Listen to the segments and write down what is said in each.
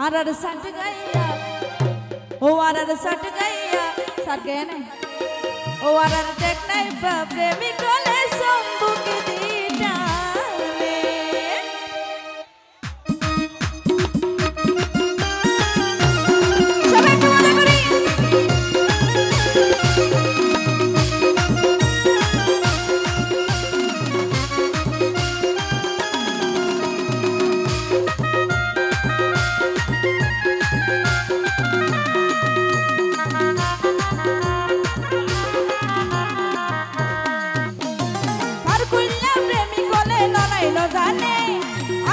आरर सट गया ओ आरर सट गया सके नहीं ओ आरर टेक नहीं प्रेमी कोले संबुक दीटा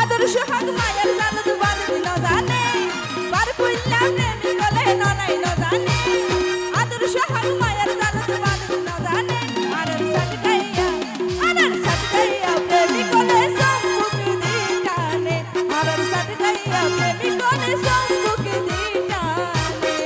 आदर्श हक मायर जान तू बांध दिलो जाने पर कुल्ला प्रेमी कोले ननाई लो जाने आदर्श हक मायर जान तू बांध दिलो जाने आदर सट गया प्रेमी कोले संबुक दीटाने आदर सट गया प्रेमी कोले संबुक दीटाने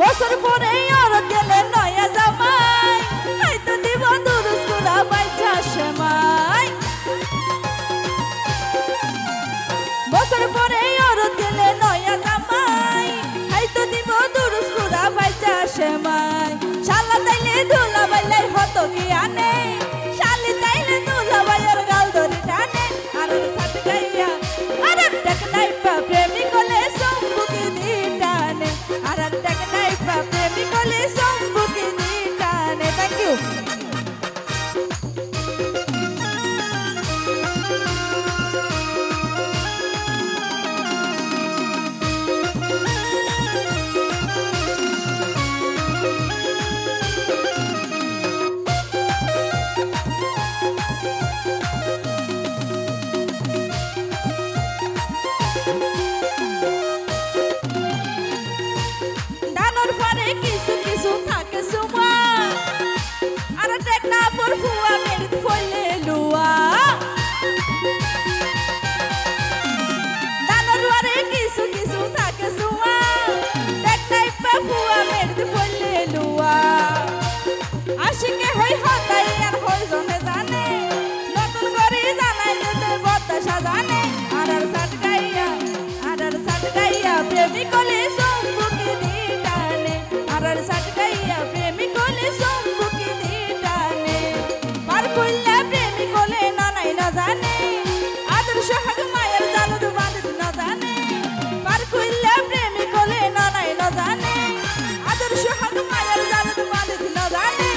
বছর পরে আর গেলে নয়া জামাই হয়তো দিব দুরুস কুলা বাইচা সেমাই বছর পরে আর গেলে নয়া জামাই হয়তো দিব দুরুস কুলা বাইচা সেমাই শালা তাইলে দুলা বাইলাই হতো কি আনে শালি তাইলে দুলা বাইয়ের গাল ধরি টানে আর সাথ গাইয়া আর টেক নাই প্রেমী কোলে সম্বুক দিটানে আর টেক নাই প্রেমী কোলে সম্বুক দিটানে থ্যাংক ইউ আশিকে হই হতাই আর হই জনে জানে নতুন করে জানাই দিতে বদশা জানে আর সাট গাইয়া প্রেমী কোলে সম্বুক দিটানে আর সাট গাইয়া প্রেমী কোলে সম্বুক দিটানে পার কইলা প্রেমী কোলে নানাই না জানে আদর্শ হক মায়ের জাল বাঁধ না জানে পার কইলা প্রেমী কোলে নানাই না জানে আদর্শ হক মায়ের জাল বাঁধ না জানে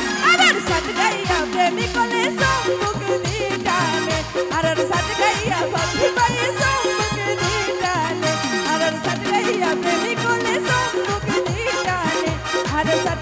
सट गया प्रेमी कोले सम्बुक दीटाने अरर सट गया बंधी कोले सम्बुक दीटाने अरर सट गया प्रेमी कोले सम्बुक दीटाने अरर सट